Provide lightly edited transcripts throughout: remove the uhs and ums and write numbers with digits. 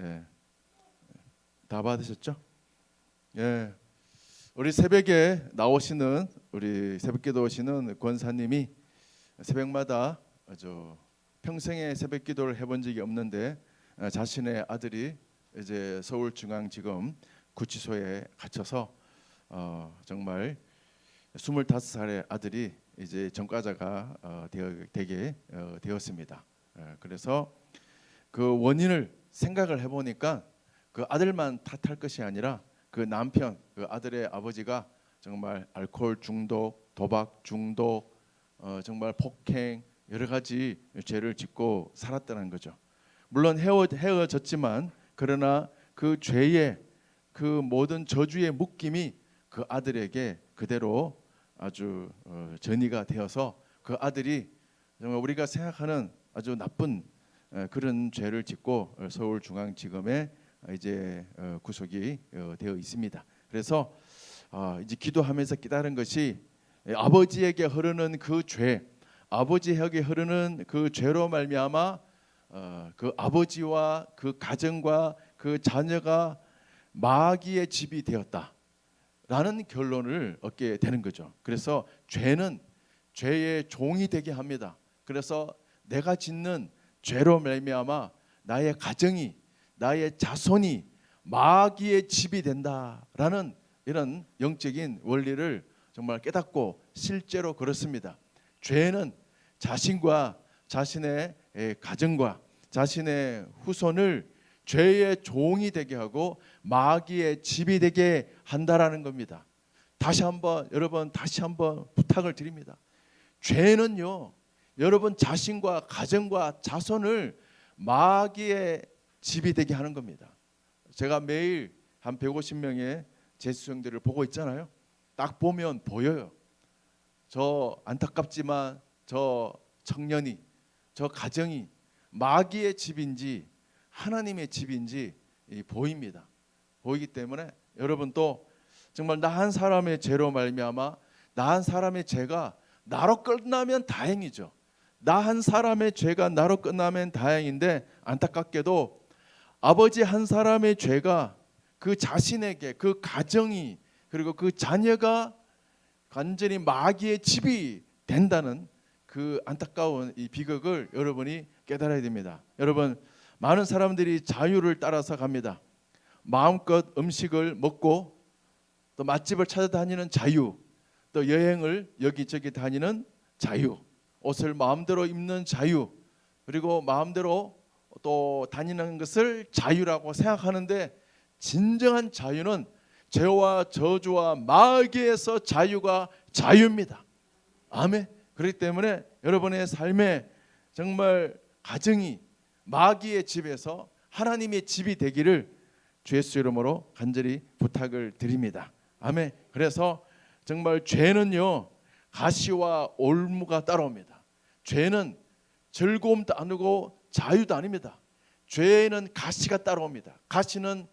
예. 다 받으셨죠? 예. 우리 새벽에 나오시는 우리 새벽기도 오시는 권사님이 새벽마다 아주 평생에 새벽기도를 해본 적이 없는데 자신의 아들이 이제 서울중앙지검 구치소에 갇혀서 정말 25살의 아들이 이제 전과자가 되게 되었습니다. 그래서 그 원인을 생각을 해보니까 그 아들만 탓할 것이 아니라 그 남편, 그 아들의 아버지가 정말 알코올 중독, 도박 중독, 정말 폭행 여러 가지 죄를 짓고 살았다는 거죠. 물론 헤어졌지만 그러나 그 죄의 그 모든 저주의 묶임이 그 아들에게 그대로 아주 전이가 되어서 그 아들이 정말 우리가 생각하는 아주 나쁜 그런 죄를 짓고 서울중앙지검에 이제 구속이 되어 있습니다. 그래서 이제 기도하면서 깨달은 것이 아버지에게 흐르는 그 죄, 아버지에게 흐르는 그 죄로 말미암아 그 아버지와 그 가정과 그 자녀가 마귀의 집이 되었다라는 결론을 얻게 되는 거죠. 그래서 죄는 죄의 종이 되게 합니다. 그래서 내가 짓는 죄로 말미암아 나의 가정이, 나의 자손이 마귀의 집이 된다라는 이런 영적인 원리를 정말 깨닫고 실제로 그렇습니다. 죄는 자신과 자신의 가정과 자신의 후손을 죄의 종이 되게 하고 마귀의 집이 되게 한다라는 겁니다. 여러분 다시 한번 부탁을 드립니다. 죄는요, 여러분 자신과 가정과 자손을 마귀의 집이 되게 하는 겁니다. 제가 매일 한 150명의 재수생들을 보고 있잖아요. 딱 보면 보여요. 저 안타깝지만 저 청년이, 저 가정이 마귀의 집인지 하나님의 집인지 보입니다. 보이기 때문에 여러분 또 정말 나 한 사람의 죄로 말미암아 나 한 사람의 죄가 나로 끝나면 다행이죠. 나 한 사람의 죄가 나로 끝나면 다행인데 안타깝게도 아버지 한 사람의 죄가 그 자신에게, 그 가정이, 그리고 그 자녀가 완전히 마귀의 집이 된다는 그 안타까운 이 비극을 여러분이 깨달아야 됩니다. 여러분, 많은 사람들이 자유를 따라서 갑니다. 마음껏 음식을 먹고 또 맛집을 찾아다니는 자유, 또 여행을 여기저기 다니는 자유, 옷을 마음대로 입는 자유, 그리고 마음대로 또 다니는 것을 자유라고 생각하는데 진정한 자유는 죄와 저주와 마귀에서 자유가 자유입니다. 아멘. 그렇기 때문에 여러분의 삶에 정말 가정이 마귀의 집에서 하나님의 집이 되기를 주 예수 이름으로 간절히 부탁을 드립니다. 아멘. 그래서 정말 죄는요, 가시와 올무가 따라옵니다. 죄는 즐거움도 아니고 자유도 아닙니다. 죄는 가시가 따라옵니다. 가시는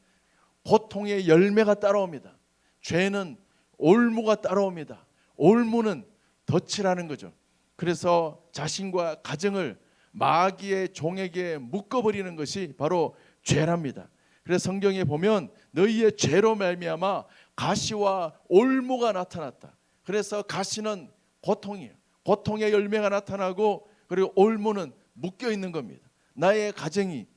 고통의 열매가 따라옵니다. 죄는 올무가 따라옵니다. 올무는 덫이라는 거죠. 그래서 자신과 가정을 마귀의 종에게 묶어버리는 것이 바로 죄랍니다. 그래서 성경에 보면 너희의 죄로 말미암아 가시와 올무가 나타났다. 그래서 가시는 고통이에요. 고통의 열매가 나타나고 그리고 올무는 묶여 있는 겁니다. 나의 가정이,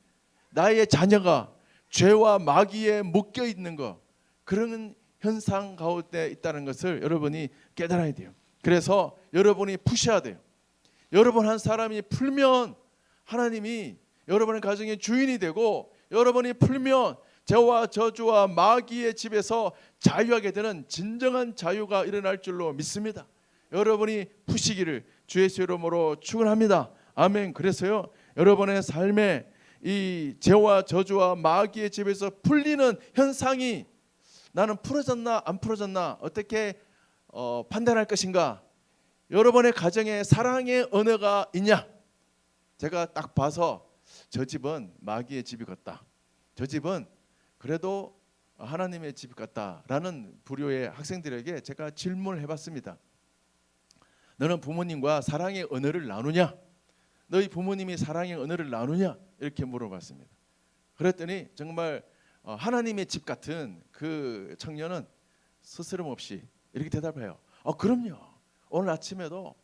나의 자녀가 죄와 마귀에 묶여 있는 것, 그런 현상 가운데 있다는 것을 여러분이 깨달아야 돼요. 그래서 여러분이 푸셔야 돼요. 여러분 한 사람이 풀면 하나님이 여러분의 가정의 주인이 되고, 여러분이 풀면 죄와 저주와 마귀의 집에서 자유하게 되는 진정한 자유가 일어날 줄로 믿습니다. 여러분이 푸시기를 주 예수 이름으로 축원합니다. 아멘. 그래서요, 여러분의 삶에 이 죄와 저주와 마귀의 집에서 풀리는 현상이 나는 풀어졌나 안 풀어졌나 어떻게 판단할 것인가? 여러분의 가정에 사랑의 언어가 있냐? 제가 딱 봐서 저 집은 마귀의 집이 같다, 저 집은 그래도 하나님의 집 같다라는 부류의 학생들에게 제가 질문을 해봤습니다. 너는 부모님과 사랑의 언어를 나누냐? 너희 부모님이 사랑의 언어를 나누냐? 이렇게 물어봤습니다. 그랬더니 정말 하나님의 집 같은 그 청년은 스스럼 없이 이렇게 대답해요. 그럼요. 오늘 아침에도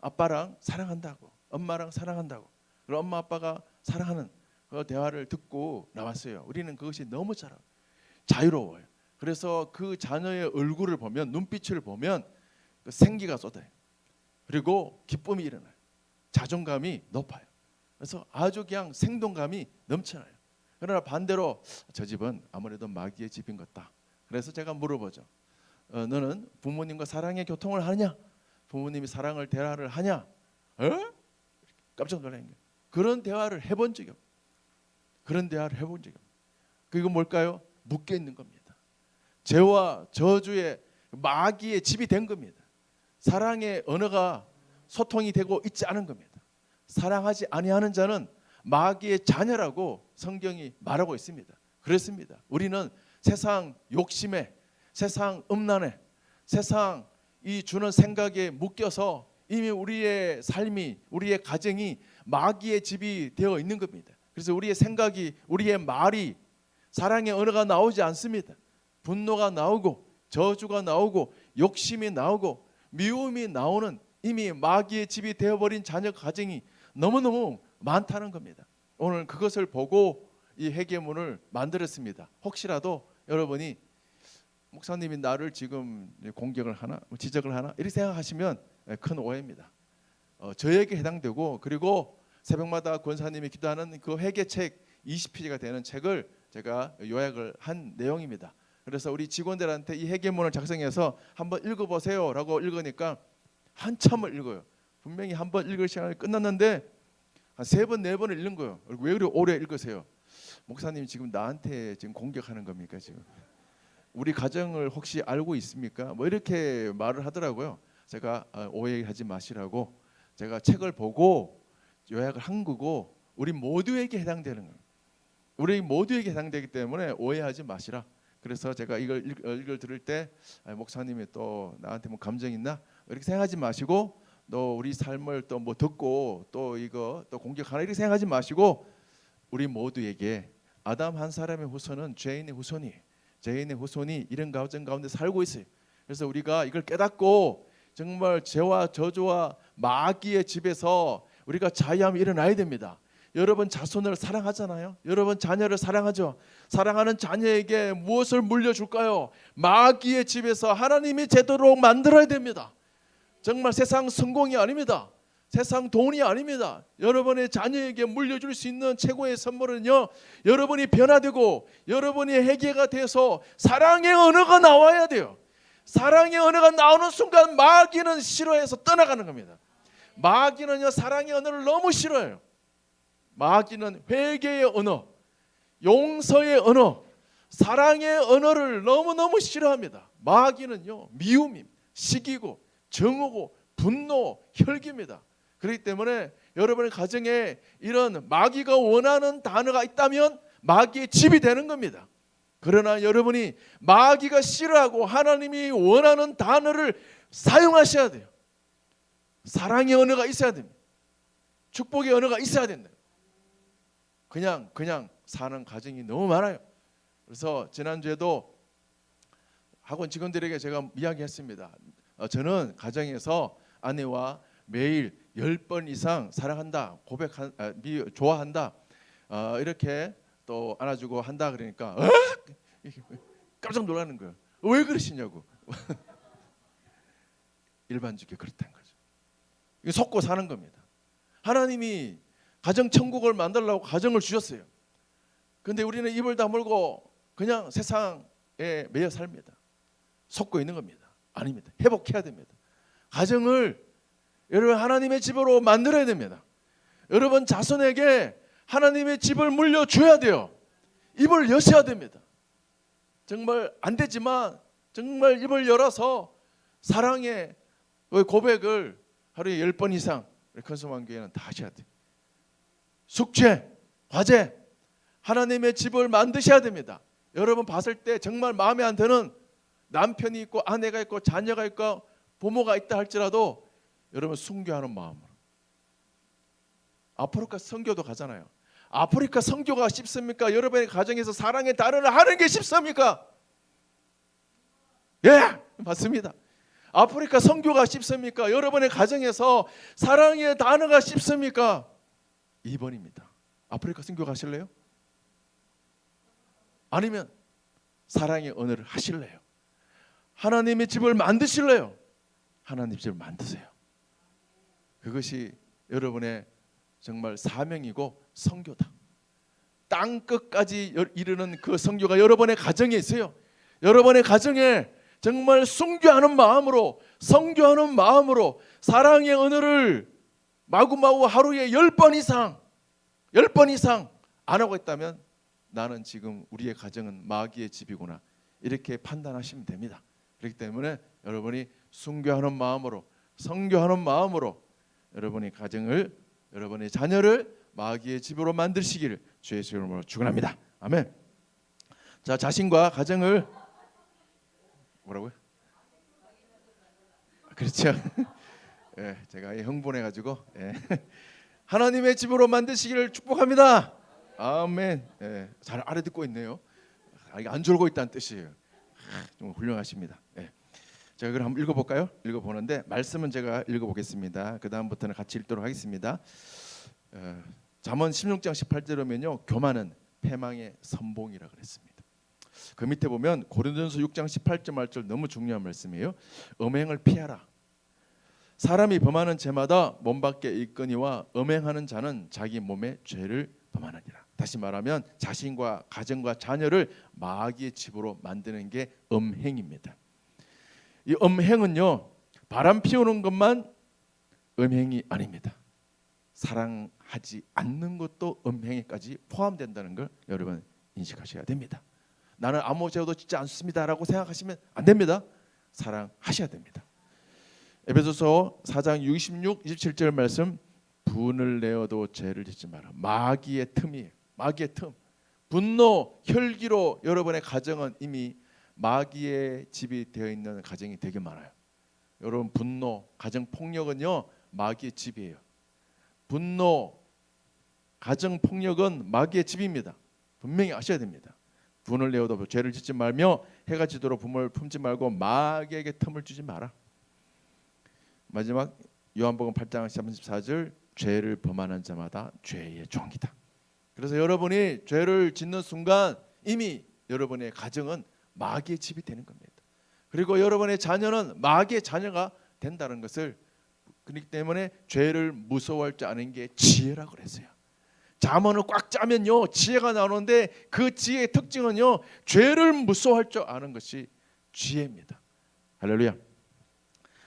아빠랑 사랑한다고, 엄마랑 사랑한다고, 그리고 엄마 아빠가 사랑하는 그 대화를 듣고 나왔어요. 우리는 그것이 너무 자유로워요. 그래서 그 자녀의 얼굴을 보면, 눈빛을 보면 그 생기가 쏟아요. 그리고 기쁨이 일어나요. 자존감이 높아요. 그래서 아주 그냥 생동감이 넘쳐나요. 그러나 반대로 저 집은 아무래도 마귀의 집인 것 같다. 그래서 제가 물어보죠. 너는 부모님과 사랑의 교통을 하냐? 부모님이 사랑을 대화를 하냐? 깜짝 놀란 거예요. 그런 대화를 해본 적이 없어요. 그런 대화를 해본 적이 없어요. 그리고 뭘까요? 묶여 있는 겁니다. 죄와 저주의 마귀의 집이 된 겁니다. 사랑의 언어가 소통이 되고 있지 않은 겁니다. 사랑하지 아니하는 자는 마귀의 자녀라고 성경이 말하고 있습니다. 그렇습니다. 우리는 세상 욕심에, 세상 음란에, 세상 이 주는 생각에 묶여서 이미 우리의 삶이, 우리의 가정이 마귀의 집이 되어 있는 겁니다. 그래서 우리의 생각이, 우리의 말이 사랑의 언어가 나오지 않습니다. 분노가 나오고 저주가 나오고 욕심이 나오고 미움이 나오는 이미 마귀의 집이 되어버린 자녀 가정이 너무너무 많다는 겁니다. 오늘 그것을 보고 이 회개문을 만들었습니다. 혹시라도 여러분이 목사님이 나를 지금 공격을 하나, 지적을 하나 이렇게 생각하시면 큰 오해입니다. 저에게 해당되고, 그리고 새벽마다 권사님이 기도하는 그 회개책 20페이지가 되는 책을 제가 요약을 한 내용입니다. 그래서 우리 직원들한테 이 회개문을 작성해서 한번 읽어보세요 라고 읽으니까 한참을 읽어요. 분명히 한번 읽을 시간이 끝났는데 한 3번, 4번을 읽는 거예요. 왜 그렇게 오래 읽으세요? 목사님 지금 나한테 지금 공격하는 겁니까? 지금 우리 가정을 혹시 알고 있습니까? 뭐 이렇게 말을 하더라고요. 제가 오해하지 마시라고 제가 책을 보고 요약을 한 거고, 우리 모두에게 해당되는 거예요. 우리 모두에게 해당되기 때문에 오해하지 마시라. 그래서 제가 이걸 들을 때 목사님이 또 나한테 뭐 감정 있나? 이렇게 생각하지 마시고, 또 우리 삶을 또 뭐 듣고 또 이거 또 공격하나 이렇게 생각하지 마시고, 우리 모두에게 아담 한 사람의 후손은 죄인의 후손이 이런 가정 가운데 살고 있어요. 그래서 우리가 이걸 깨닫고 정말 죄와 저주와 마귀의 집에서 우리가 자유함이 일어나야 됩니다. 여러분 자손을 사랑하잖아요. 여러분 자녀를 사랑하죠. 사랑하는 자녀에게 무엇을 물려줄까요? 마귀의 집에서 하나님이 제대로 만들어야 됩니다. 정말 세상 성공이 아닙니다. 세상 돈이 아닙니다. 여러분의 자녀에게 물려줄 수 있는 최고의 선물은요, 여러분이 변화되고 여러분이 회개가 돼서 사랑의 언어가 나와야 돼요. 사랑의 언어가 나오는 순간 마귀는 싫어해서 떠나가는 겁니다. 마귀는요, 사랑의 언어를 너무 싫어해요. 마귀는 회개의 언어, 용서의 언어, 사랑의 언어를 너무너무 싫어합니다. 마귀는요, 미움임, 시기고 정오고 분노, 혈기입니다. 그렇기 때문에 여러분의 가정에 이런 마귀가 원하는 단어가 있다면 마귀의 집이 되는 겁니다. 그러나 여러분이 마귀가 싫어하고 하나님이 원하는 단어를 사용하셔야 돼요. 사랑의 언어가 있어야 됩니다. 축복의 언어가 있어야 된다. 그냥 사는 가정이 너무 많아요. 그래서 지난주에도 학원 직원들에게 제가 이야기했습니다. 저는 가정에서 아내와 매일 10번 이상 사랑한다, 좋아한다, 이렇게 또 안아주고 한다. 그러니까 깜짝 놀라는 거예요. 왜 그러시냐고. 일반적으로 그렇다는 거죠. 이거 속고 사는 겁니다. 하나님이 가정 천국을 만들려고 가정을 주셨어요. 그런데 우리는 입을 다물고 그냥 세상에 매여 삽니다. 속고 있는 겁니다. 아닙니다. 회복해야 됩니다. 가정을 여러분 하나님의 집으로 만들어야 됩니다. 여러분 자손에게 하나님의 집을 물려줘야 돼요. 입을 여셔야 됩니다. 정말 안 되지만 정말 입을 열어서 사랑의 고백을 하루에 10번 이상 컨소망교회는 다 하셔야 돼요. 숙제, 과제, 하나님의 집을 만드셔야 됩니다. 여러분 봤을 때 정말 마음에 안 드는 남편이 있고 아내가 있고 자녀가 있고 부모가 있다 할지라도 여러분 순교하는 마음으로, 앞으로까지 선교도 가잖아요. 아프리카 선교가 쉽습니까? 여러분의 가정에서 사랑의 단어를 하는 게 쉽습니까? 예, 맞습니다. 아프리카 선교가 쉽습니까? 여러분의 가정에서 사랑의 단어가 쉽습니까? 2번입니다. 아프리카 선교 가실래요? 아니면 사랑의 언어를 하실래요? 하나님의 집을 만드실래요? 하나님 집을 만드세요. 그것이 여러분의 정말 사명이고 선교다. 땅 끝까지 이르는 그 선교가 여러분의 가정에 있어요. 여러분의 가정에 정말 순교하는 마음으로, 선교하는 마음으로 사랑의 언어를 마구마구 하루에 10번 이상 안 하고 있다면 나는 지금 우리의 가정은 마귀의 집이구나, 이렇게 판단하시면 됩니다. 그렇기 때문에 여러분이 순교하는 마음으로, 선교하는 마음으로 여러분의 가정을, 여러분의 자녀를 마귀의 집으로 만드시기를 주의 이름으로 축원합니다. 아멘. 자, 자신과 가정을 뭐라고요? 그렇죠. 예, 제가 흥분해가지고 하나님의 집으로 만드시기를 축복합니다. 아멘. 예, 잘 알아듣고 있네요. 안 졸고 있다는 뜻이에요. 좀 훌륭하십니다. 예. 제가 그럼 한번 읽어볼까요? 읽어보는데 말씀은 제가 읽어보겠습니다. 그 다음부터는 같이 읽도록 하겠습니다. 잠언 16장 18절이면요, 교만은 패망의 선봉이라 그랬습니다. 그 밑에 보면 고린도전서 6장 18절 말절 너무 중요한 말씀이에요. 음행을 피하라. 사람이 범하는 죄마다 몸 밖에 있거니와 음행하는 자는 자기 몸에 죄를 범하느니라. 다시 말하면 자신과 가정과 자녀를 마귀의 집으로 만드는 게 음행입니다. 이 음행은요, 바람 피우는 것만 음행이 아닙니다. 사랑하지 않는 것도 음행에까지 포함된다는 걸 여러분 인식하셔야 됩니다. 나는 아무 죄도 짓지 않습니다라고 생각하시면 안 됩니다. 사랑하셔야 됩니다. 에베소서 4장 26, 27절 말씀, 분을 내어도 죄를 짓지 마라. 마귀의 틈이에요. 마귀의 틈. 분노, 혈기로 여러분의 가정은 이미 마귀의 집이 되어 있는 가정이 되게 많아요. 여러분, 분노, 가정 폭력은요, 마귀의 집이에요. 분노, 가정 폭력은 마귀의 집입니다. 분명히 아셔야 됩니다. 분을 내어도 죄를 짓지 말며 해가 지도록 분을 품지 말고 마귀에게 틈을 주지 마라. 마지막 요한복음 8장 34절, 죄를 범하는 자마다 죄의 종이다. 그래서 여러분이 죄를 짓는 순간 이미 여러분의 가정은 마귀의 집이 되는 겁니다. 그리고 여러분의 자녀는 마귀의 자녀가 된다는 것을, 그렇기 때문에 죄를 무서워할 줄 아는 게 지혜라고 그랬어요. 잠언을 꽉 짜면요, 지혜가 나오는데 그 지혜의 특징은요, 죄를 무서워할 줄 아는 것이 지혜입니다. 할렐루야.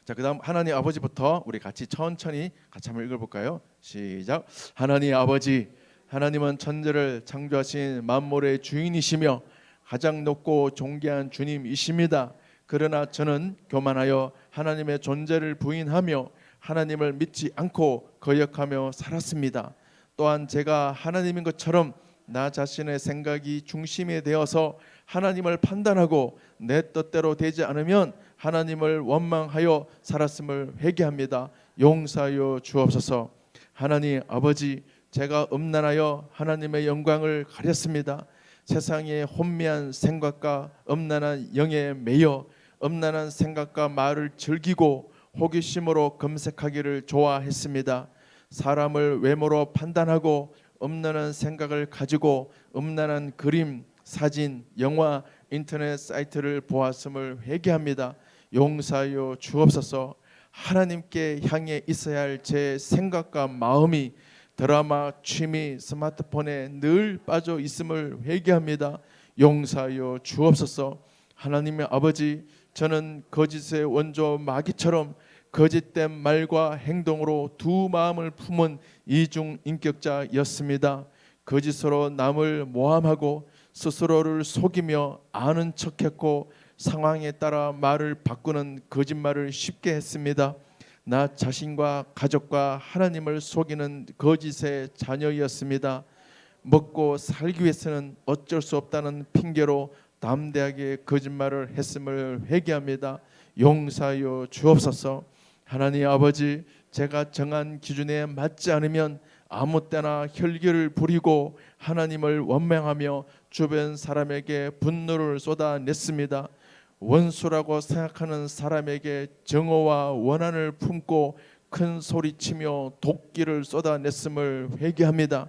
자, 그다음 하나님 아버지부터 우리 같이 천천히 같이 한번 읽어볼까요? 시작. 하나님 아버지, 하나님은 천지를 창조하신 만물의 주인이시며 가장 높고 존귀한 주님이십니다. 그러나 저는 교만하여 하나님의 존재를 부인하며 하나님을 믿지 않고 거역하며 살았습니다. 또한 제가 하나님인 것처럼 나 자신의 생각이 중심이 되어서 하나님을 판단하고 내 뜻대로 되지 않으면 하나님을 원망하여 살았음을 회개합니다. 용서하여 주옵소서. 하나님 아버지, 제가 음란하여 하나님의 영광을 가렸습니다. 세상의 혼미한 생각과 음란한 영에 매여 음란한 생각과 말을 즐기고 호기심으로 검색하기를 좋아했습니다. 사람을 외모로 판단하고 음란한 생각을 가지고 음란한 그림, 사진, 영화, 인터넷 사이트를 보았음을 회개합니다. 용서하여 주옵소서. 하나님께 향해 있어야 할 제 생각과 마음이 드라마, 취미, 스마트폰에 늘 빠져 있음을 회개합니다. 용서하여 주옵소서. 하나님의 아버지, 저는 거짓의 원조 마귀처럼 거짓된 말과 행동으로 두 마음을 품은 이중인격자였습니다. 거짓으로 남을 모함하고 스스로를 속이며 아는 척했고 상황에 따라 말을 바꾸는 거짓말을 쉽게 했습니다. 나 자신과 가족과 하나님을 속이는 거짓의 자녀였습니다. 먹고 살기 위해서는 어쩔 수 없다는 핑계로 담대하게 거짓말을 했음을 회개합니다. 용서하여 주옵소서. 하나님 아버지, 제가 정한 기준에 맞지 않으면 아무 때나 혈기를 부리고 하나님을 원망하며 주변 사람에게 분노를 쏟아냈습니다. 원수라고 생각하는 사람에게 정오와 원한을 품고 큰 소리치며 도끼를 쏟아냈음을 회개합니다.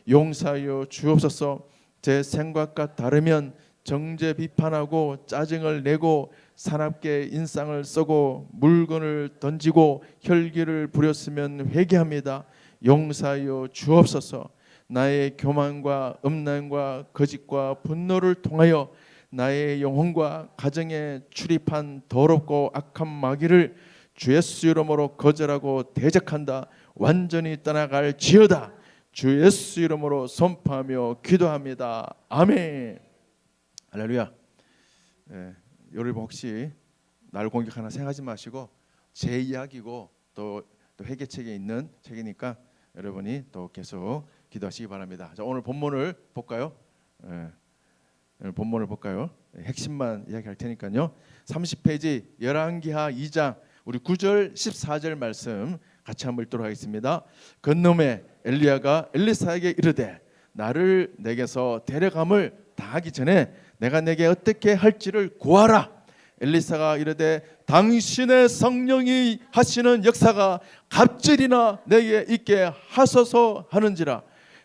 용서하여 주옵소서. 제 생각과 다르면 정죄 비판하고 짜증을 내고 사납게 인상을 쓰고 물건을 던지고 혈기를 부렸으면 회개합니다. 용서하여 주옵소서. 나의 교만과 음란과 거짓과 분노를 통하여 나의 영혼과 가정에 출입한 더럽고 악한 마귀를 주 예수 이름으로 거절하고 대적한다. 완전히 떠나갈 지어다. 주 예수 이름으로 선포하며 기도합니다. 아멘. 할렐루야. 여러분 혹시 나를 공격하나 생각하지 마시고 제 이야기고 또 회개책에 있는 책이니까 여러분이 또 계속 기도하시기 바랍니다. 자, 오늘 본문을 볼까요? 오늘 본문을 볼까요? 핵심만 이야기할 테니까요. 30페이지 열왕기하 2장 우리 9절 14절 말씀 같이 한번 읽도록 하겠습니다. 건너매 엘리야가 엘리사에게 이르되 나를 내게서 데려감을 당하기 전에 내가 내게 어떻게 할지를 구하라. 엘리사가 이르되 당신의 성령이 하시는 역사가 갑절이나 내게 있게 하소서 하는지라.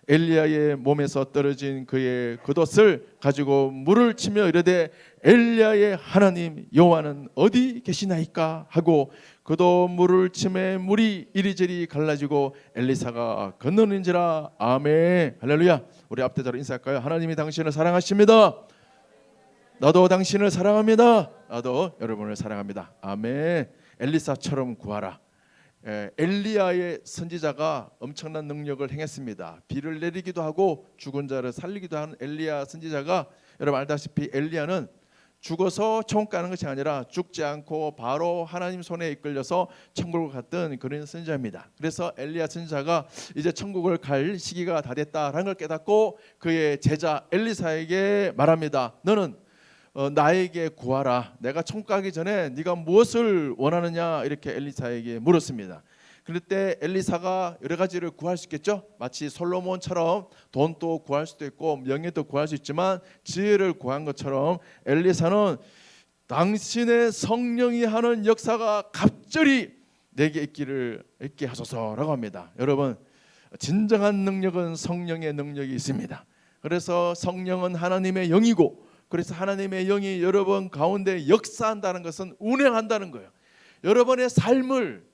엘리야의 몸에서 떨어진 그의 겉옷을 가지고 물을 치며 이르되 엘리야의 하나님 여호와는 어디 계시나이까 하고 그도 물을 치매 물이 이리저리 갈라지고 엘리사가 건너는지라. 아멘. 할렐루야. 우리 앞대자로 인사할까요? 하나님이 당신을 사랑하십니다. 나도 당신을 사랑합니다. 나도 여러분을 사랑합니다. 아멘. 엘리사처럼 구하라. 엘리야의 선지자가 엄청난 능력을 행했습니다. 비를 내리기도 하고 죽은 자를 살리기도 하는 엘리야 선지자가 여러분 알다시피 엘리야는 죽어서 천국 가는 것이 아니라 죽지 않고 바로 하나님 손에 이끌려서 천국을 갔던 그런 선지자입니다. 그래서 엘리야 선지자가 이제 천국을 갈 시기가 다 됐다라는 걸 깨닫고 그의 제자 엘리사에게 말합니다. 너는 나에게 구하라. 내가 천국 가기 전에 네가 무엇을 원하느냐 이렇게 엘리사에게 물었습니다. 그럴 때 엘리사가 여러 가지를 구할 수 있겠죠. 마치 솔로몬처럼 돈도 구할 수도 있고 명예도 구할 수 있지만 지혜를 구한 것처럼 엘리사는 당신의 성령이 하는 역사가 갑절이 내게 있게 하소서라고 합니다. 여러분 진정한 능력은 성령의 능력이 있습니다. 그래서 성령은 하나님의 영이고 그래서 하나님의 영이 여러분 가운데 역사한다는 것은 운행한다는 거예요. 여러분의 삶을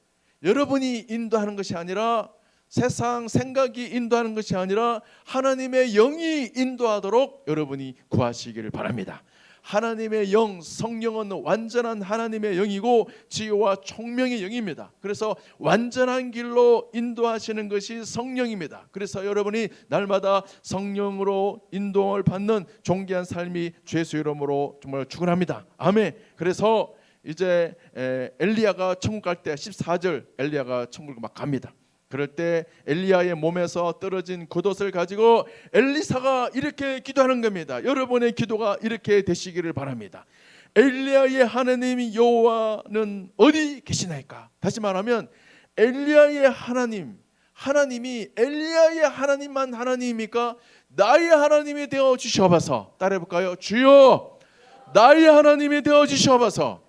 여러분이 인도하는 것이 아니라 세상 생각이 인도하는 것이 아니라 하나님의 영이 인도하도록 여러분이 구하시기를 바랍니다. 하나님의 영, 성령은 완전한 하나님의 영이고 지혜와 총명의 영입니다. 그래서 완전한 길로 인도하시는 것이 성령입니다. 그래서 여러분이 날마다 성령으로 인도를 받는 존귀한 삶이 주 예수 이름으로 정말 축원합니다. 아멘. 그래서 이제 엘리야가 천국 갈 때 14절 엘리야가 천국을 막 갑니다. 그럴 때 엘리야의 몸에서 떨어진 겉옷을 가지고 엘리사가 이렇게 기도하는 겁니다. 여러분의 기도가 이렇게 되시기를 바랍니다. 엘리야의 하나님 여호와는 어디 계시나이까? 다시 말하면 엘리야의 하나님이 엘리야의 하나님만 하나님입니까? 나의 하나님이 되어 주시옵소서. 따라해볼까요? 주여 나의 하나님이 되어 주시옵소서.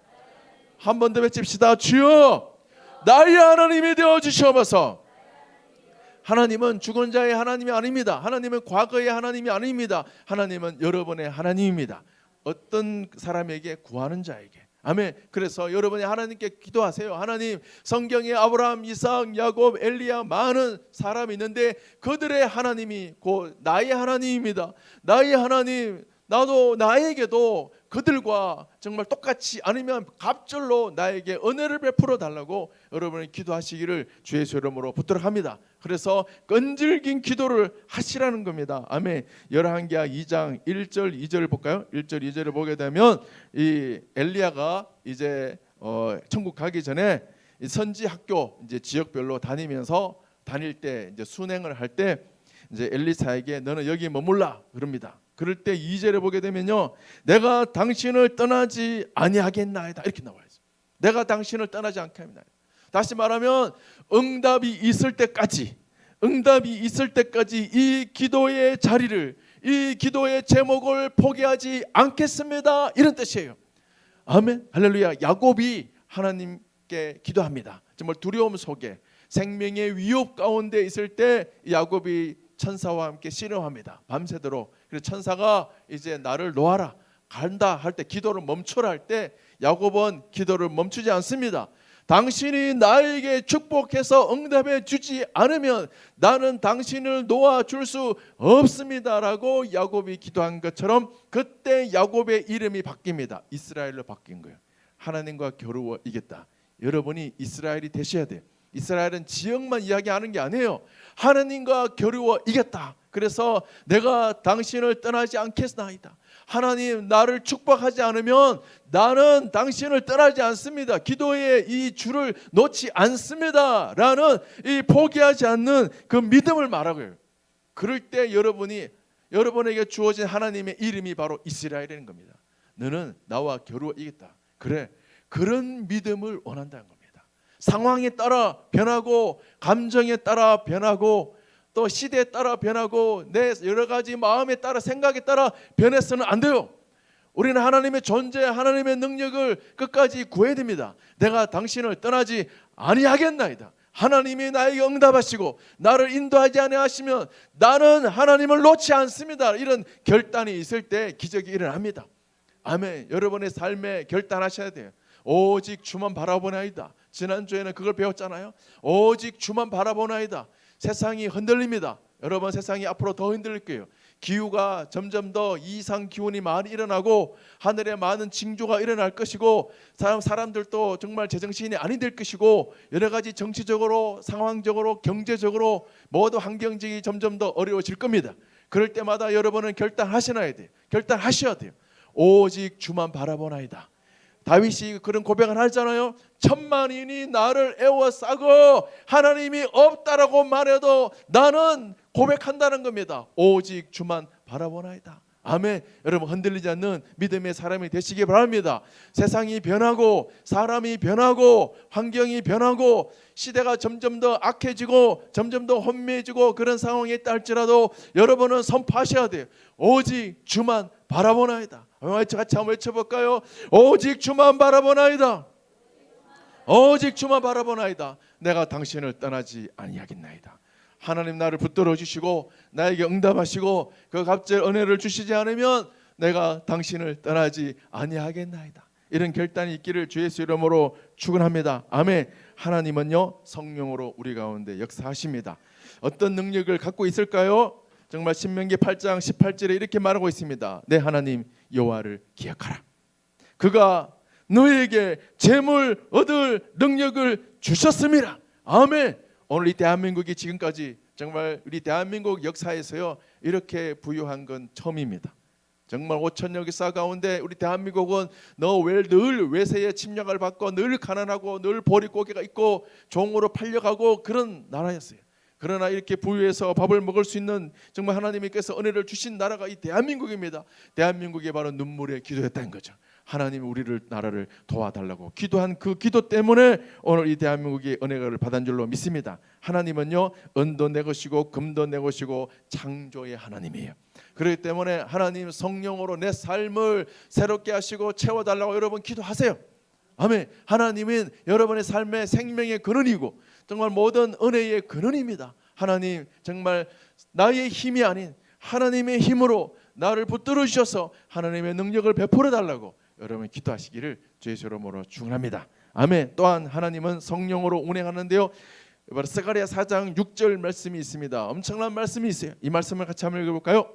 한 번 더 외칩시다. 주여 나의 하나님이 되어 주시옵소서. 하나님은 죽은 자의 하나님이 아닙니다. 하나님은 과거의 하나님이 아닙니다. 하나님은 여러분의 하나님입니다. 어떤 사람에게 구하는 자에게. 아멘. 그래서 여러분이 하나님께 기도하세요. 하나님, 성경에 아브라함, 이삭, 야곱, 엘리야 많은 사람이 있는데 그들의 하나님이 곧 나의 하나님입니다. 나의 하나님, 나도 나에게도 그들과 정말 똑같이 아니면 갑절로 나에게 은혜를 베풀어 달라고 여러분이 기도하시기를 주의 이름으로 붙들어 합니다. 그래서 끈질긴 기도를 하시라는 겁니다. 아멘. 열왕기하 2장 1절 2절을 볼까요? 1절 2절을 보게 되면 이 엘리야가 이제 천국 가기 전에 선지 학교 이제 지역별로 다닐 때 이제 순행을 할 때 이제 엘리사에게 너는 여기 머물라 그럽니다. 그럴 때 2절에 보게 되면요, 내가 당신을 떠나지 아니하겠나이다 이렇게 나와요. 내가 당신을 떠나지 않겠나이다. 다시 말하면 응답이 있을 때까지, 응답이 있을 때까지 이 기도의 자리를, 이 기도의 제목을 포기하지 않겠습니다. 이런 뜻이에요. 아멘. 할렐루야. 야곱이 하나님께 기도합니다. 정말 두려움 속에 생명의 위협 가운데 있을 때 야곱이 천사와 함께 씨름합니다. 밤새도록. 그래서 천사가 이제 나를 놓아라, 간다 할 때, 기도를 멈춰라 할 때 야곱은 기도를 멈추지 않습니다. 당신이 나에게 축복해서 응답해 주지 않으면 나는 당신을 놓아줄 수 없습니다라고 야곱이 기도한 것처럼 그때 야곱의 이름이 바뀝니다. 이스라엘로 바뀐 거예요. 하나님과 겨루어 이겼다. 여러분이 이스라엘이 되셔야 돼요. 이스라엘은 지역만 이야기하는 게 아니에요. 하나님과 겨루어 이겼다. 그래서 내가 당신을 떠나지 않겠나이다. 하나님, 나를 축복하지 않으면 나는 당신을 떠나지 않습니다. 기도의 이 줄을 놓지 않습니다 라는 이 포기하지 않는 그 믿음을 말하고요. 그럴 때 여러분에게 주어진 하나님의 이름이 바로 이스라엘인 겁니다. 너는 나와 겨루어 이겼다. 그래, 그런 믿음을 원한다는 겁니다. 상황에 따라 변하고, 감정에 따라 변하고, 또 시대에 따라 변하고, 내 여러 가지 마음에 따라, 생각에 따라 변해서는 안 돼요. 우리는 하나님의 존재, 하나님의 능력을 끝까지 구해야 됩니다. 내가 당신을 떠나지 아니하겠나이다. 하나님이 나에게 응답하시고 나를 인도하지 아니하시면 나는 하나님을 놓지 않습니다. 이런 결단이 있을 때 기적이 일어납니다. 아멘. 여러분의 삶에 결단하셔야 돼요. 오직 주만 바라보나이다. 지난주에는 그걸 배웠잖아요. 오직 주만 바라보나이다. 세상이 흔들립니다. 여러분, 세상이 앞으로 더 흔들릴 거예요. 기후가 점점 더 이상 기온이 많이 일어나고 하늘에 많은 징조가 일어날 것이고, 사람들도 정말 제정신이 아니 될 것이고, 여러 가지 정치적으로, 상황적으로, 경제적으로 모두 환경적이 점점 더 어려워질 겁니다. 그럴 때마다 여러분은 결단하셔야 돼요. 결단하셔야 돼요. 오직 주만 바라보나이다. 다윗이 그런 고백을 하잖아요. 천만인이 나를 에워싸고 하나님이 없다라고 말해도 나는 고백한다는 겁니다. 오직 주만 바라보나이다. 아멘. 여러분, 흔들리지 않는 믿음의 사람이 되시기 바랍니다. 세상이 변하고, 사람이 변하고, 환경이 변하고, 시대가 점점 더 악해지고 점점 더 혼미해지고 그런 상황에 있다 할지라도 여러분은 선포하셔야 돼요. 오직 주만 바라보나이다. 같이 한번 외쳐볼까요? 오직 주만 바라보나이다. 오직 주만 바라보나이다. 내가 당신을 떠나지 아니하겠나이다. 하나님 나를 붙들어 주시고 나에게 응답하시고 그 갑절 은혜를 주시지 않으면 내가 당신을 떠나지 아니하겠나이다. 이런 결단이 있기를 주 예수 이름으로 축원합니다. 아멘. 하나님은요, 성령으로 우리 가운데 역사하십니다. 어떤 능력을 갖고 있을까요? 정말 신명기 8장 18절에 이렇게 말하고 있습니다. 내 하나님 여호와를 기억하라. 그가 너에게 재물 얻을 능력을 주셨음이라. 아멘. 오늘 이 대한민국이 지금까지 정말 우리 대한민국 역사에서요, 이렇게 부유한 건 처음입니다. 정말 5천년 역사 가운데 우리 대한민국은 늘 외세의 침략을 받고 늘 가난하고 늘 보릿고개가 있고 종으로 팔려가고 그런 나라였어요. 그러나 이렇게 부유해서 밥을 먹을 수 있는 정말 하나님께서 은혜를 주신 나라가 이 대한민국입니다. 대한민국이 바로 눈물의 기도였다는 거죠. 하나님이 우리를, 나라를 도와달라고 기도한 그 기도 때문에 오늘 이 대한민국이 은혜를 받은 줄로 믿습니다. 하나님은요, 은도 내 것이고 금도 내 것이고 창조의 하나님이에요. 그렇기 때문에 하나님 성령으로 내 삶을 새롭게 하시고 채워달라고 여러분 기도하세요. 아멘. 하나님은 여러분의 삶의 생명의 근원이고 정말 모든 은혜의 근원입니다. 하나님, 정말 나의 힘이 아닌 하나님의 힘으로 나를 붙들어 주셔서 하나님의 능력을 베풀어 달라고 여러분 기도하시기를 주 예수 이름으로 축원합니다. 아멘. 또한 하나님은 성령으로 운행하는데요, 바로 스가랴 4장 6절 말씀이 있습니다. 엄청난 말씀이 있어요. 이 말씀을 같이 한번 읽어볼까요?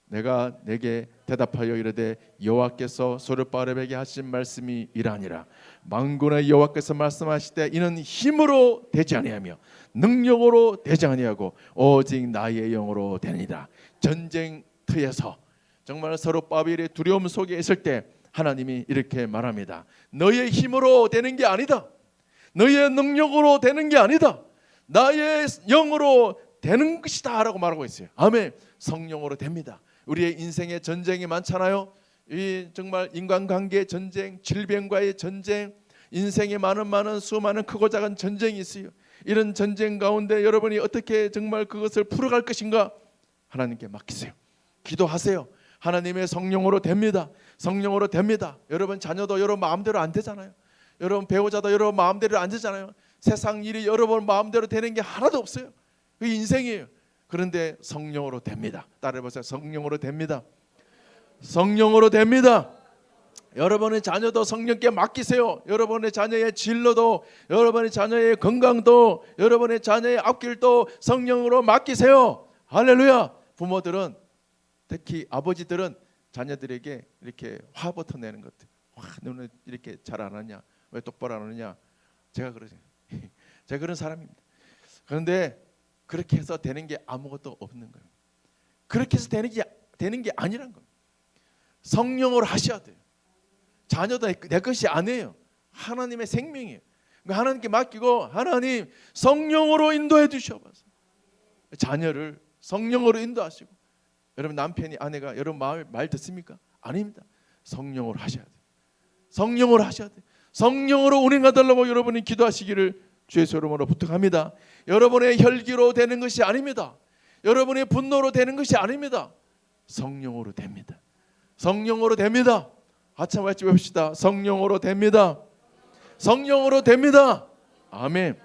내가 내게 대답하여 이르되 여호와께서 소르바벨에게 하신 말씀이 이러하니라. 만군의 여호와께서 말씀하시되 이는 힘으로 되지 아니하며 능력으로 되지 아니하고 오직 나의 영으로 되니라. 전쟁터에서 정말 소르바벨의 두려움 속에 있을 때 하나님이 이렇게 말합니다. 너의 힘으로 되는 게 아니다. 너의 능력으로 되는 게 아니다. 나의 영으로 되는 것이다 라고 말하고 있어요. 아멘. 성령으로 됩니다. 우리의 인생에 전쟁이 많잖아요. 이 정말 인간관계 전쟁, 질병과의 전쟁, 인생에 많은 수많은 크고 작은 전쟁이 있어요. 이런 전쟁 가운데 여러분이 어떻게 정말 그것을 풀어갈 것인가? 하나님께 맡기세요. 기도하세요. 하나님의 성령으로 됩니다. 성령으로 됩니다. 여러분 자녀도 여러분 마음대로 안 되잖아요. 여러분 배우자도 여러분 마음대로 안 되잖아요. 세상 일이 여러분 마음대로 되는 게 하나도 없어요. 그게 인생이에요. 그런데 성령으로 됩니다. 따라해보세요. 성령으로 됩니다. 성령으로 됩니다. 여러분의 자녀도 성령께 맡기세요. 여러분의 자녀의 진로도, 여러분의 자녀의 건강도, 여러분의 자녀의 앞길도 성령으로 맡기세요. 할렐루야. 부모들은, 특히 아버지들은 자녀들에게 이렇게 화부터 내는 것들. 와, 너는 이렇게 잘 안 하냐? 왜 똑바로 안 하느냐? 제가 그러죠. 제가 그런 사람입니다. 그런데 그렇게 해서 되는 게 아무것도 없는 거예요. 그렇게 해서 되는 게 아니란 거예요. 성령으로 하셔야 돼요. 자녀도 내 것이 아니에요. 하나님의 생명이에요. 그러니까 하나님께 맡기고 하나님 성령으로 인도해 주셔서 자녀를 성령으로 인도하시고, 여러분 남편이 아내가 여러분 말 듣습니까? 아닙니다. 성령으로 하셔야 돼요. 성령으로 하셔야 돼요. 성령으로 운행해 달라고 여러분이 기도하시기를 주의 이름으로 부탁합니다. 여러분의 혈기로 되는 것이 아닙니다. 여러분의 분노로 되는 것이 아닙니다. 성령으로 됩니다. 성령으로 됩니다. 하참 같이 외웁시다. 성령으로 됩니다. 성령으로 됩니다. 아멘.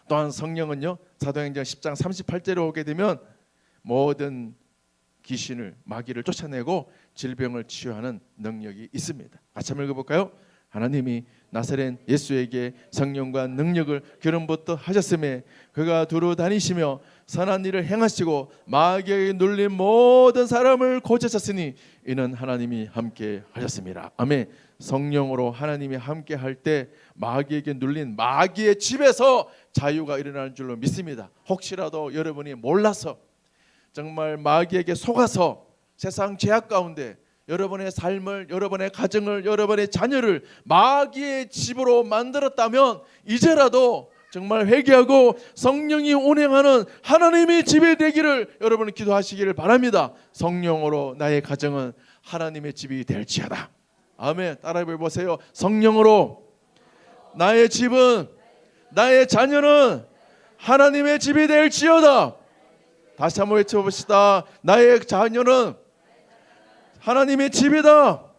또한 성령은요, 사도행전 10장 38절에 오게 되면 모든 귀신을, 마귀를 쫓아내고 질병을 치유하는 능력이 있습니다. 같이 한번 읽어볼까요? 하나님이 나사렛 예수에게 성령과 능력을 기름부터 하셨음에 그가 두루 다니시며 선한 일을 행하시고 마귀에게 눌린 모든 사람을 고치셨으니 이는 하나님이 함께 하셨습니다. 아멘. 성령으로 하나님이 함께 할 때 마귀에게 눌린 마귀의 집에서 자유가 일어나는 줄로 믿습니다. 혹시라도 여러분이 몰라서 정말 마귀에게 속아서 세상 죄악 가운데 여러분의 삶을, 여러분의 가정을, 여러분의 자녀를 마귀의 집으로 만들었다면 이제라도 정말 회개하고 성령이 운행하는 하나님의 집이 되기를 여러분은 기도하시기를 바랍니다. 성령으로 나의 가정은 하나님의 집이 될지어다. 아멘. 따라해 보세요. 성령으로 나의 집은, 나의 자녀는 하나님의 집이 될지어다. 다시 한번 외쳐봅시다. 나의 자녀는 하나님의 집이다.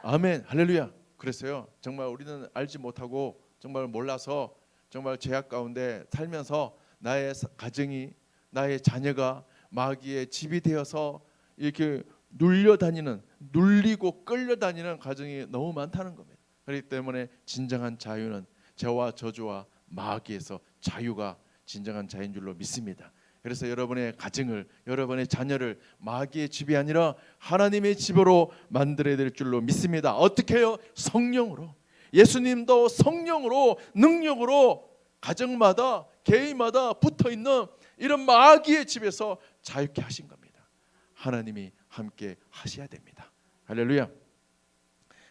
아멘. 할렐루야. 그랬어요. 정말 우리는 알지 못하고 정말 몰라서 정말 죄악 가운데 살면서 나의 가정이, 나의 자녀가 마귀의 집이 되어서 이렇게 눌리고 끌려다니는 가정이 너무 많다는 겁니다. 그렇기 때문에 진정한 자유는 죄와 저주와 마귀에서 자유가 진정한 자유인 줄로 믿습니다. 그래서 여러분의 가정을, 여러분의 자녀를 마귀의 집이 아니라 하나님의 집으로 만들어야 될 줄로 믿습니다. 어떻게 해요? 성령으로. 예수님도 성령으로, 능력으로 가정마다, 개인마다 붙어있는 이런 마귀의 집에서 자유케 하신 겁니다. 하나님이 함께 하셔야 됩니다. 할렐루야.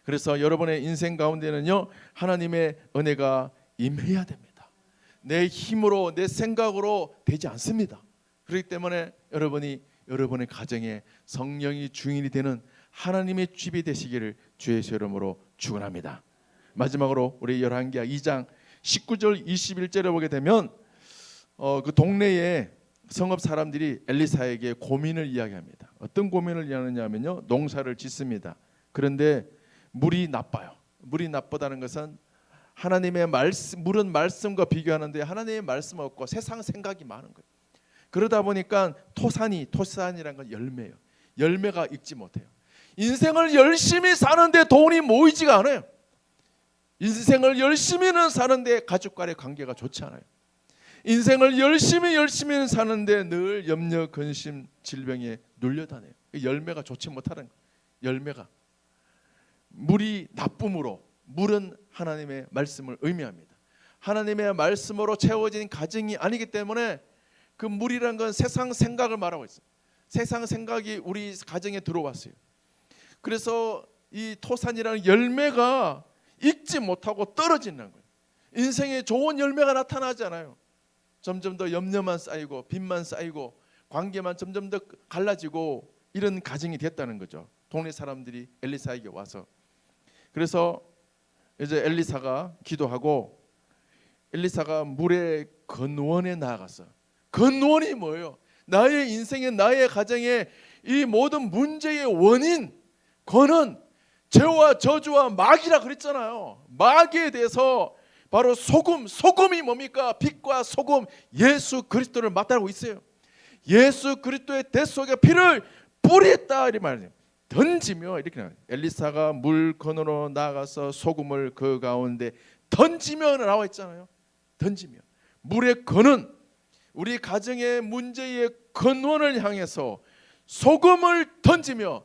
그래서 여러분의 인생 가운데는요, 하나님의 은혜가 임해야 됩니다. 내 힘으로, 내 생각으로 되지 않습니다. 그렇기 때문에 여러분이 여러분의 가정에 성령이 주인이 되는 하나님의 집이 되시기를 주의 이름으로 축원합니다. 마지막으로 우리 열왕기하 2장 19절 21절에 보게 되면 그 동네에 성읍 사람들이 엘리사에게 고민을 이야기합니다. 어떤 고민을 이야기하냐면요, 농사를 짓습니다. 그런데 물이 나빠요. 물이 나쁘다는 것은 하나님의 말씀, 물은 말씀과 비교하는데 하나님의 말씀 없고 세상 생각이 많은 거예요. 그러다 보니까 토산이란 건 열매예요. 열매가 익지 못해요. 인생을 열심히 사는데 돈이 모이지가 않아요. 인생을 열심히는 사는데 가족과의 관계가 좋지 않아요. 인생을 열심히 사는데 늘 염려, 근심, 질병에 눌려다녀요. 열매가 좋지 못하는 거예요. 열매가. 물이 나쁨으로, 물은 하나님의 말씀을 의미합니다. 하나님의 말씀으로 채워진 가정이 아니기 때문에 그 물이란 건 세상 생각을 말하고 있어요. 세상 생각이 우리 가정에 들어왔어요. 그래서 이 토산이라는 열매가 익지 못하고 떨어지는 거예요. 인생에 좋은 열매가 나타나지 않아요. 점점 더 염려만 쌓이고 빚만 쌓이고 관계만 점점 더 갈라지고 이런 가정이 됐다는 거죠. 동네 사람들이 엘리사에게 와서. 그래서 이제 엘리사가 기도하고 엘리사가 물의 근원에 나아갔어. 근원이 뭐예요? 나의 인생의, 나의 가정의 이 모든 문제의 원인, 근원, 죄와 저주와 마귀라 그랬잖아요. 마귀에 대해서 바로 소금이 뭡니까? 빛과 소금, 예수 그리스도를 맞다고 있어요. 예수 그리스도의 대 속에 피를 뿌렸다 이 말이에요. 던지며 이렇게 나와요. 엘리사가 물 근원으로 나가서 소금을 그 가운데 던지며 나와 있잖아요. 던지며 물의 근원, 우리 가정의 문제의 근원을 향해서 소금을 던지며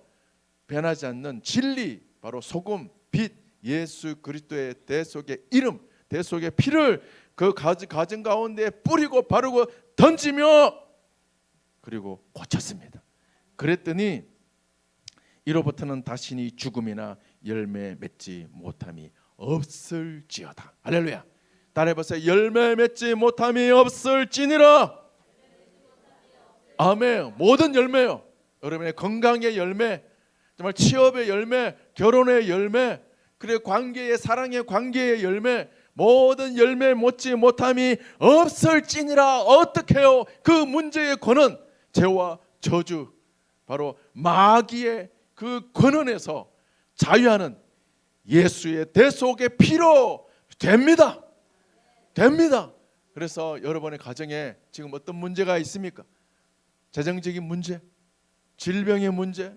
변하지 않는 진리, 바로 소금, 빛, 예수 그리스도의 대 속의 이름, 대 속의 피를 그 가정 가운데 뿌리고 바르고 던지며 그리고 고쳤습니다. 그랬더니 이로부터는 다시니 죽음이나 열매 맺지 못함이 없을지어다. 할렐루야. 따라해보세요. 열매 맺지 못함이 없을지니라. 아멘. 모든 열매요. 여러분의 건강의 열매, 정말 취업의 열매, 결혼의 열매, 그래 관계의, 사랑의 관계의 열매, 모든 열매 맺지 못함이 없을지니라. 어떻게 해요? 그 문제의 근원, 죄와 저주, 바로 마귀의 그 근원에서 자유하는 예수의 대 속의 피로 됩니다. 그래서 여러분의 가정에 지금 어떤 문제가 있습니까? 재정적인 문제, 질병의 문제,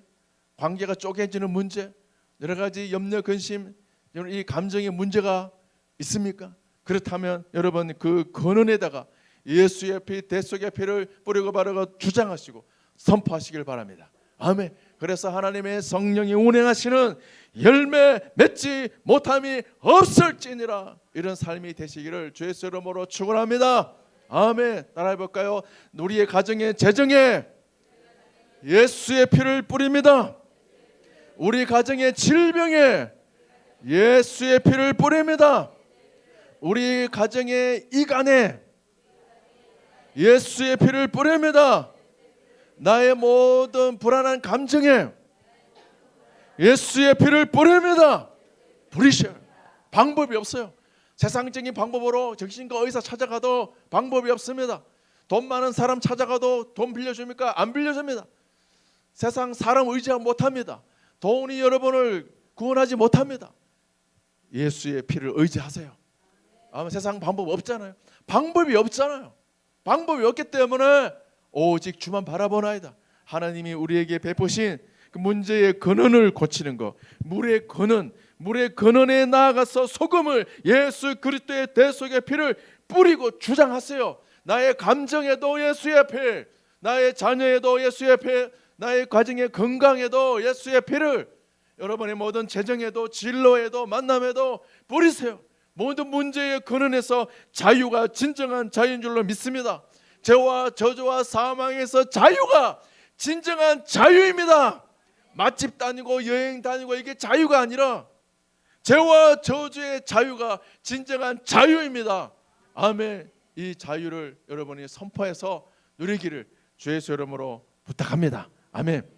관계가 쪼개지는 문제, 여러 가지 염려, 근심, 이 감정의 문제가 있습니까? 그렇다면 여러분 그 근원에다가 예수의 피, 대 속의 피를 뿌리고 바르고 주장하시고 선포하시길 바랍니다. 아멘. 그래서 하나님의 성령이 운행하시는 열매 맺지 못함이 없을지니라. 이런 삶이 되시기를 주의 이름으로 축원합니다. 아멘. 따라해 볼까요? 우리의 가정의 재정에 예수의 피를 뿌립니다. 우리 가정의 질병에 예수의 피를 뿌립니다. 우리 가정의 이간에 예수의 피를 뿌립니다. 나의 모든 불안한 감정에 예수의 피를 뿌립니다. 뿌리셔요. 방법이 없어요. 세상적인 방법으로 정신과 의사 찾아가도 방법이 없습니다. 돈 많은 사람 찾아가도 돈 빌려줍니까? 안 빌려줍니다. 세상 사람 의지하지 못합니다. 돈이 여러분을 구원하지 못합니다. 예수의 피를 의지하세요. 아마 세상 방법 없잖아요. 방법이 없잖아요. 방법이 없기 때문에 오직 주만 바라보나이다. 하나님이 우리에게 베푸신 그 문제의 근원을 고치는 것, 물의 근원에 나아가서 소금을, 예수 그리스도의 대 속의 피를 뿌리고 주장하세요. 나의 감정에도 예수의 피, 나의 자녀에도 예수의 피, 나의 가정의 건강에도 예수의 피를, 여러분의 모든 재정에도 진로에도 만남에도 뿌리세요. 모든 문제의 근원에서 자유가 진정한 자유인 줄로 믿습니다. 죄와 저주와 사망에서 자유가 진정한 자유입니다. 맛집 다니고 여행 다니고 이게 자유가 아니라 죄와 저주의 자유가 진정한 자유입니다. 아멘. 이 자유를 여러분이 선포해서 누리기를 주의 이름으로 부탁합니다. 아멘.